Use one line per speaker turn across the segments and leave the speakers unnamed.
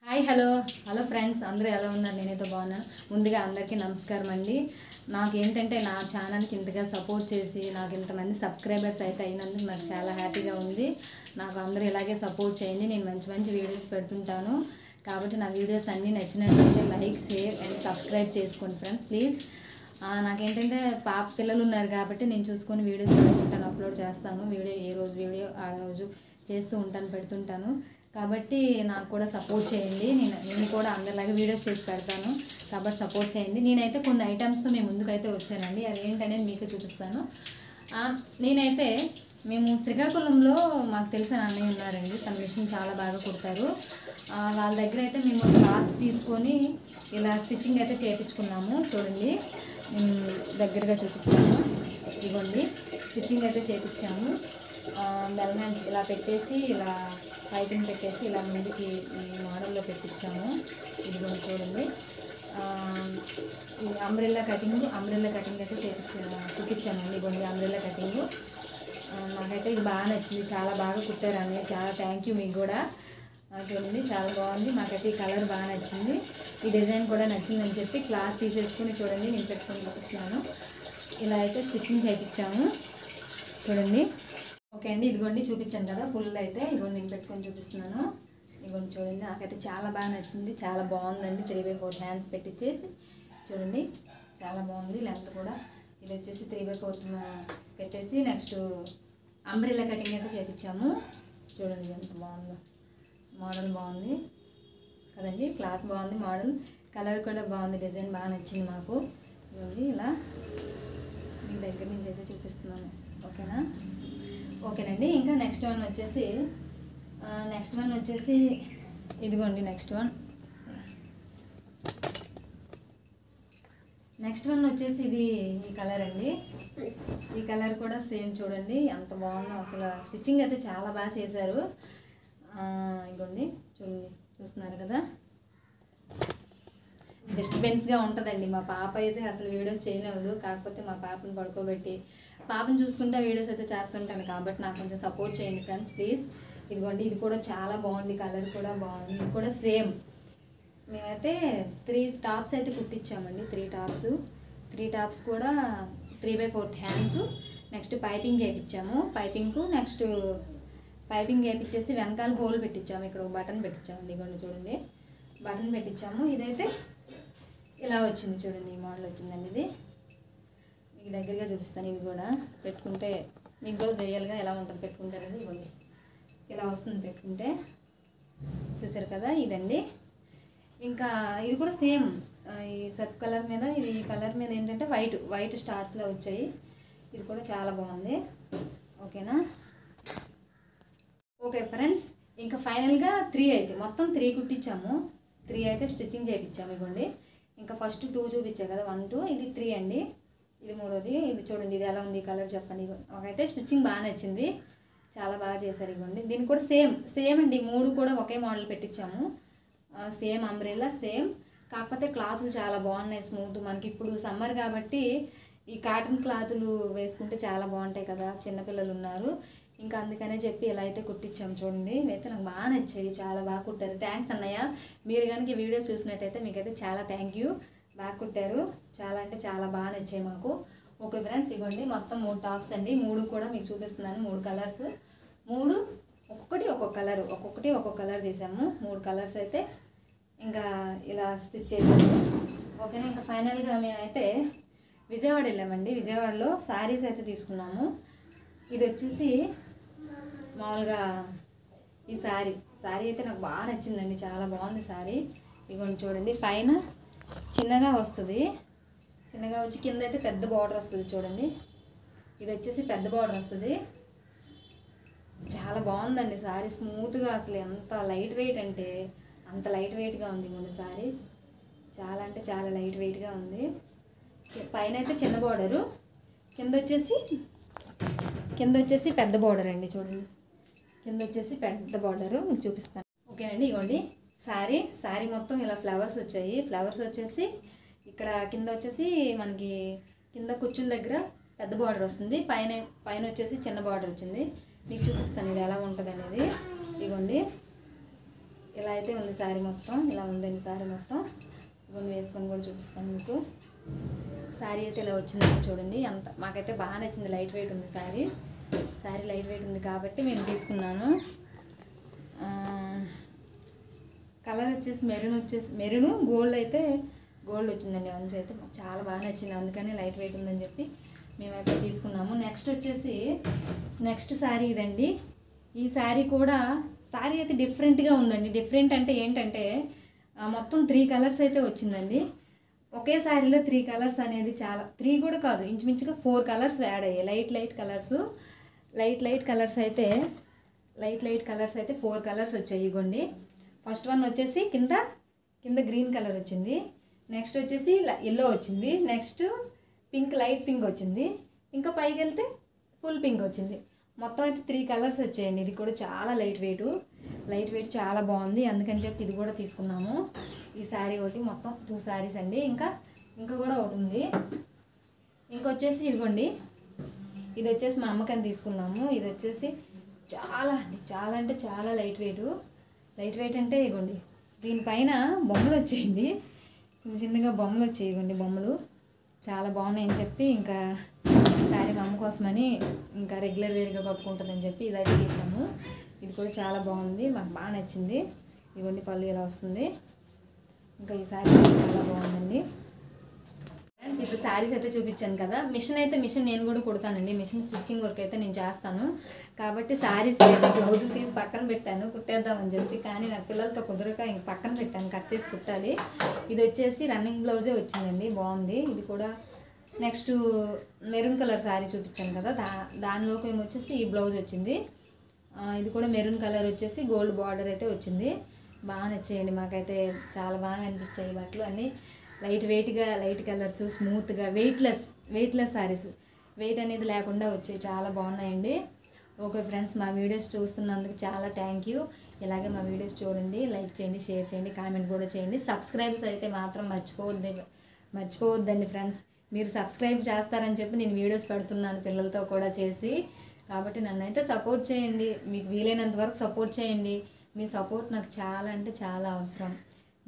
Hi hello friends, అందరూ ఎలా ఉన్నారు? నేనైతే బాగున్నాను. ముందుగా అందరికీ నమస్కారం అండి. నాకేంటంటే నా ఛానల్కి ఇంతగా సపోర్ట్ చేసి నాకు ఇంతమంది సబ్స్క్రైబర్స్ అయితే అయినందుకు నాకు చాలా హ్యాపీగా ఉంది. నాకు అందరూ ఇలాగే సపోర్ట్ చేయండి. నేను మంచి మంచి వీడియోస్ పెడుతుంటాను కాబట్టి నా వీడియోస్ అన్నీ నచ్చినట్లయితే లైక్, షేర్ అండ్ సబ్స్క్రైబ్ చేసుకోండి ఫ్రెండ్స్, ప్లీజ్. నాకేంటంటే పిల్లలు ఉన్నారు కాబట్టి నేను చూసుకొని వీడియోస్ పెడుతుంటాను, అప్లోడ్ చేస్తాను. ఏ రోజు వీడియో ఆ రోజు చేస్తూ ఉంటాను, పెడుతుంటాను. కాబట్టి నాకు కూడా సపోర్ట్ చేయండి. నేను కూడా అందరిలాగా వీడియోస్ చేసి పెడతాను కాబట్టి సపోర్ట్ చేయండి. నేనైతే కొన్ని ఐటమ్స్తో మేము ముందుకైతే వచ్చానండి. అది ఏంటనేది మీకు చూపిస్తాను. మేము శ్రీకాకుళంలో మాకు తెలిసిన అన్నయ్య ఉన్నారండి. తన మిషన్ చాలా బాగా కుడతారు. వాళ్ళ దగ్గర అయితే మేము క్లాత్స్ తీసుకొని ఇలా స్టిచ్చింగ్ అయితే చేయించుకున్నాము. చూడండి, నేను దగ్గరగా చూపిస్తాను. ఇదిగోండి, స్టిచ్చింగ్ అయితే చేయించాము. బెల్ హ్యాండ్స్ ఇలా పెట్టేసి, ఇలా పైపింగ్ పెట్టేసి ఇలా ముందుకి ఈ మోడల్లో పెట్టించాము. ఇదిగోండి చూడండి, అంబ్రెల్లా కటింగ్ అయితే కుట్టించామండి. ఇదిగోండి అంబ్రెల్లా కటింగ్. నాకైతే ఇది బాగా నచ్చింది, చాలా బాగా కుట్టారు అన్నీ. చాలా థ్యాంక్ యూ మీకు కూడా. చూడండి, చాలా బాగుంది. మాకైతే ఈ కలర్ బాగా నచ్చింది, ఈ డిజైన్ కూడా నచ్చిందని చెప్పి క్లాత్ తీసేసుకుని చూడండి నేను పెట్టుకొని చూపిస్తున్నాను. ఇలా అయితే స్టిచ్చింగ్ చేయించాము. చూడండి, ఓకే అండి. ఇదిగోండి చూపించాను కదా ఫుల్ అయితే. ఇదిగోండి నేను పెట్టుకొని చూపిస్తున్నాను. ఇదిగోండి చూడండి, నాకైతే చాలా బాగా నచ్చింది, చాలా బాగుందండి. 3/4 హ్యాండ్స్ పెట్టించేసి చూడండి, చాలా బాగుంది. లెంత్ కూడా ఇది వచ్చేసి 3/4 పెట్టేసి నెక్స్ట్ అంబ్రెల్లా కటింగ్ అయితే చేయించాము. చూడండి ఎంత బాగుందో, మోడల్ బాగుంది కదండి. క్లాత్ బాగుంది, మోడల్ కలర్ కూడా బాగుంది, డిజైన్ బాగా నచ్చింది మాకు. చూడండి, ఇలా మీకు దగ్గర నుంచి అయితే చూపిస్తున్నాను. ఓకేనండి. ఇంకా నెక్స్ట్ వన్ వచ్చేసి ఇదిగోండి నెక్స్ట్ వన్ వచ్చేసి ఇది ఈ కలర్ అండి. ఈ కలర్ కూడా సేమ్ చూడండి ఎంత బాగుందో. అసలు స్టిచ్చింగ్ అయితే చాలా బాగా చేశారు. ఇదిగోండి చూడండి, చూస్తున్నారు కదా. డిస్టర్బెన్స్గా ఉంటుందండి. మా పాప అయితే అసలు వీడియోస్ చేయలేదు, కాకపోతే మా పాపను పడుకోబెట్టి పాపను చూసుకుంటే వీడియోస్ అయితే చేస్తుంటాను కాబట్టి నాకు కొంచెం సపోర్ట్ చేయండి ఫ్రెండ్స్, ప్లీజ్. ఇదిగోండి, ఇది కూడా చాలా బాగుంది, కలర్ కూడా బాగుంది. ఇది కూడా సేమ్. మేమైతే 3 టాప్స్ అయితే కుట్టించామండి. 3 టాప్స్ కూడా 3/4 హ్యాండ్స్. నెక్స్ట్ పైపింగ్ వేయించాము. నెక్స్ట్ పైపింగ్ వేయించేసి వెనకాల హోల్ పెట్టించాము. ఇక్కడ ఒక బటన్ పెట్టించామండి. ఇదిగోండి చూడండి, బటన్ పెట్టించాము. ఇదైతే ఇలా వచ్చింది చూడండి, ఈ మోడల్ వచ్చిందండి. ఇది మీకు దగ్గరగా చూపిస్తాను. ఇది కూడా పెట్టుకుంటే మీకు కూడా రియల్గా ఎలా ఉంటుంది పెట్టుకుంటే అనేది. ఇవ్వండి, ఇలా వస్తుంది పెట్టుకుంటే. చూసారు కదా, ఇదండి. ఇంకా ఇది కూడా సేమ్. ఈ సర్ఫ్ కలర్ మీద ఈ కలర్ మీద ఏంటంటే వైట్ స్టార్స్లో వచ్చాయి. ఇది కూడా చాలా బాగుంది. ఓకేనా? ఓకే ఫ్రెండ్స్, ఇంకా ఫైనల్గా 3 అయితే మొత్తం 3 కుట్టించాము. 3 అయితే స్టిచ్చింగ్ చేయించాము. ఇవ్వండి, ఇంకా ఫస్ట్ 2 చూపించా కదా, 1, 2, ఇది 3 అండి. ఇది 3వది. ఇది చూడండి, ఇది ఎలా ఉంది కలర్ చెప్పండి. ఒకైతే స్టిచ్చింగ్ బాగా నచ్చింది, చాలా బాగా చేశారు. ఇవ్వండి, దీనికి కూడా సేమ్ అండి. 3 కూడా ఒకే మోడల్ పెట్టించాము. Same umbrella, same. కాకపోతే క్లాతులు చాలా బాగున్నాయి, స్మూత్. మనకి ఇప్పుడు సమ్మర్ కాబట్టి ఈ కాటన్ క్లాతులు వేసుకుంటే చాలా బాగుంటాయి కదా, చిన్నపిల్లలు ఉన్నారు. ఇంకా అందుకనే చెప్పి ఇలా అయితే కుట్టించాము. చూడండి, ఇవైతే నాకు బాగా నచ్చాయి, చాలా బాగా కుట్టారు. థ్యాంక్స్ అన్నయ్య. మీరు కనుక ఈ వీడియోస్ చూసినట్టయితే మీకైతే చాలా థ్యాంక్ యూ. బాగా కుట్టారు, చాలా అంటే చాలా బాగా నచ్చాయి మాకు. ఓకే ఫ్రెండ్స్, ఇవ్వండి మొత్తం 3 టాప్స్ అండి. 3 కూడా మీకు చూపిస్తున్నాను. 3 కలర్స్, 3 ఒక్కొక్కటి ఒక్కొక్క కలర్ తీసాము. 3 కలర్స్ అయితే ఇంకా ఇలా స్టిచ్ చేసాము. ఓకేనా? ఇంకా ఫైనల్గా మేమైతే విజయవాడ వెళ్ళామండి. విజయవాడలో శారీస్ అయితే తీసుకున్నాము. ఇది వచ్చేసి మామూలుగా ఈ శారీ అయితే నాకు బాగా నచ్చిందండి, చాలా బాగుంది శారీ. ఇదిగోండి చూడండి, పైన చిన్నగా వస్తుంది, చిన్నగా వచ్చి కింద అయితే పెద్ద బార్డర్ వస్తుంది. చూడండి, ఇది వచ్చేసి పెద్ద బార్డర్ వస్తుంది. చాలా బాగుందండి శారీ, స్మూత్గా. అసలు ఎంత లైట్ వెయిట్ అంటే అంత లైట్ వెయిట్గా ఉంది. కొన్ని శారీ చాలా అంటే చాలా లైట్ వెయిట్గా ఉంది. పైన అయితే చిన్న బార్డరు, కింద వచ్చేసి పెద్ద బార్డర్ అండి. చూడండి, కింద వచ్చేసి పెద్ద బార్డరు మీకు చూపిస్తాను. ఓకేనండి, ఇగోండి శారీ మొత్తం ఇలా ఫ్లవర్స్ వచ్చాయి. ఫ్లవర్స్ వచ్చేసి ఇక్కడ కింద వచ్చేసి మనకి కింద కుచ్చుల దగ్గర పెద్ద బార్డర్ వస్తుంది, పైన వచ్చేసి చిన్న బార్డర్ వచ్చింది. మీకు చూపిస్తాను ఇది ఎలా ఉంటుంది అనేది. ఇగోండి, ఇలా అయితే ఉంది శారీ మొత్తం, ఇలా ఉందండి శారీ మొత్తం. ఇవన్నీ వేసుకొని కూడా చూపిస్తాను మీకు. శారీ అయితే ఇలా వచ్చిందండి చూడండి. అంత మాకైతే బాగా నచ్చింది, లైట్ వెయిట్ ఉంది శారీ లైట్ వెయిట్ ఉంది కాబట్టి మేము తీసుకున్నాను. కలర్ వచ్చేసి మెరూన్ గోల్డ్ వచ్చిందండి. అందులో అయితే మాకు చాలా బాగా నచ్చింది, అందుకని లైట్ వెయిట్ ఉందని చెప్పి మేమైతే తీసుకున్నాము. నెక్స్ట్ శారీ ఇదండి. ఈ శారీ అయితే డిఫరెంట్గా ఉందండి. డిఫరెంట్ అంటే ఏంటంటే మొత్తం 3 కలర్స్ అయితే వచ్చిందండి. ఒకే శారీలో 3 కలర్స్ అనేది చాలా, 3 కూడా కాదు, ఇంచుమించుగా 4 కలర్స్ యాడ్ అయ్యాయి. లైట్ కలర్స్ అయితే 4 కలర్స్ వచ్చాయి. ఇగోండి, ఫస్ట్ వన్ వచ్చేసి కింద గ్రీన్ కలర్ వచ్చింది, నెక్స్ట్ వచ్చేసి ఎల్లో వచ్చింది, నెక్స్ట్ లైట్ పింక్ వచ్చింది, ఇంకా పైకి వెళ్తే ఫుల్ పింక్ వచ్చింది. మొత్తం అయితే 3 కలర్స్ వచ్చాయండి. ఇది కూడా చాలా లైట్ వెయిట్ చాలా బాగుంది, అందుకని చెప్పి ఇది కూడా తీసుకున్నాము. ఈ శారీ ఒకటి, మొత్తం 2 శారీస్ అండి. ఇంకా కూడా ఒకటి ఉంది. ఇంకొచ్చేసి ఇదిగోండి, ఇది వచ్చేసి మా అమ్మకని తీసుకున్నాము. ఇది వచ్చేసి చాలా అంటే చాలా లైట్ వెయిట్ అంటే ఇదిగోండి, దీనిపైన బొమ్మలు వచ్చేయండి, చిన్నగా బొమ్మలు వచ్చాయి. ఇదిగోండి బొమ్మలు చాలా బాగున్నాయని చెప్పి ఇంకా శారీ మా అమ్మ కోసమని ఇంకా రెగ్యులర్ వేర్గా కట్టుకుంటుందని చెప్పి ఇదైతే తీసాము. ఇది కూడా చాలా బాగుంది, మాకు బాగా నచ్చింది. ఇదిగోండి పళ్ళు ఇలా వస్తుంది. ఇంకా ఈ శారీ చాలా బాగుందండి. ఫ్రెండ్స్, ఇప్పుడు శారీస్ అయితే చూపించాను కదా. మిషన్ నేను కూడా కుడతానండి. మిషన్ స్టిచ్చింగ్ వర్క్ అయితే నేను చేస్తాను కాబట్టి శారీస్ అయితే బ్లౌజులు తీసి పక్కన పెట్టాను కుట్టేద్దామని చెప్పి. కానీ నాకు పిల్లలతో కుదరక ఇంక పక్కన పెట్టాను, కట్ చేసి కుట్టాలి. ఇది వచ్చేసి రన్నింగ్ బ్లౌజే వచ్చిందండి, బాగుంది. ఇది కూడా నెక్స్ట్ మెరూన్ కలర్ శారీ చూపించాను కదా, దానిలోకి వచ్చేసి ఈ బ్లౌజ్ వచ్చింది. ఇది కూడా మెరూన్ కలర్ వచ్చేసి గోల్డ్ బార్డర్ అయితే వచ్చింది. బాగా నచ్చేయండి, మాకైతే చాలా బాగా అనిపించాయి. బట్టలు అన్నీ లైట్ కలర్స్, స్మూత్గా వెయిట్లెస్ శారీస్, వెయిట్ అనేది లేకుండా వచ్చాయి, చాలా బాగున్నాయండి. ఓకే ఫ్రెండ్స్, మా వీడియోస్ చూస్తున్నందుకు చాలా థ్యాంక్ యూ. ఇలాగే మా వీడియోస్ చూడండి, లైక్ చేయండి, షేర్ చేయండి, కామెంట్ కూడా చేయండి. సబ్స్క్రైబ్స్ అయితే మాత్రం మర్చిపోవద్దండి ఫ్రెండ్స్. మీరు సబ్స్క్రైబ్ చేస్తారని చెప్పి నేను వీడియోస్ పెడుతున్నాను పిల్లలతో కూడా చేసి. కాబట్టి నన్ను అయితే సపోర్ట్ చేయండి, మీకు వీలైనంత వరకు సపోర్ట్ చేయండి. మీ సపోర్ట్ నాకు చాలా అంటే చాలా అవసరం.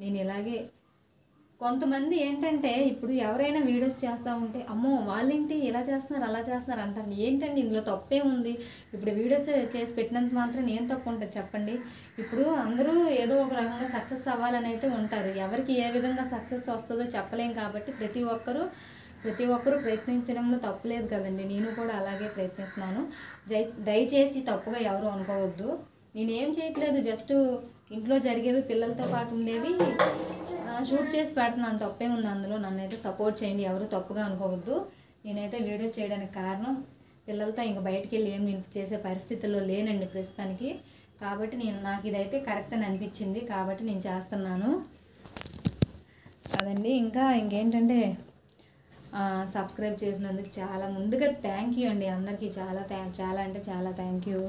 నేను ఇలాగే కొంతమంది ఏంటంటే ఇప్పుడు ఎవరైనా వీడియోస్ చేస్తూ ఉంటే అమ్మో వాళ్ళేంటి ఇలా చేస్తున్నారు అలా చేస్తున్నారు అంటారు. ఏంటండి ఇందులో తప్పే ఉంది? ఇప్పుడు వీడియోస్ చేసి పెట్టినంత మాత్రం ఏం తప్పు ఉంటుంది చెప్పండి. ఇప్పుడు అందరూ ఏదో ఒక రకంగా సక్సెస్ అవ్వాలని అయితే ఉంటారు. ఎవరికి ఏ విధంగా సక్సెస్ వస్తుందో చెప్పలేం కాబట్టి ప్రతి ఒక్కరూ ప్రయత్నించడంలో తప్పులేదు కదండి. నేను కూడా అలాగే ప్రయత్నిస్తున్నాను. దయచేసి తప్పుగా ఎవరు అనుకోవద్దు. నేనేం చేయట్లేదు, జస్ట్ ఇంట్లో జరిగేవి పిల్లలతో పాటు ఉండేవి షూట్ చేసి పెడుతున్నాను, తప్పే ఉంది అందులో. నన్ను అయితే సపోర్ట్ చేయండి, ఎవరు తప్పుగా అనుకోవద్దు. నేనైతే వీడియోస్ చేయడానికి కారణం పిల్లలతో ఇంకా బయటికి వెళ్ళి ఏం నేను చేసే పరిస్థితుల్లో లేనండి ప్రస్తుతానికి. కాబట్టి నాకు ఇదైతే కరెక్ట్ అని అనిపించింది కాబట్టి నేను చేస్తున్నాను అదండి. ఇంకేంటంటే సబ్స్క్రైబ్ చేసినందుకు చాలా ముందుగా థ్యాంక్ యూ అండి అందరికీ. చాలా అంటే చాలా థ్యాంక్ యూ.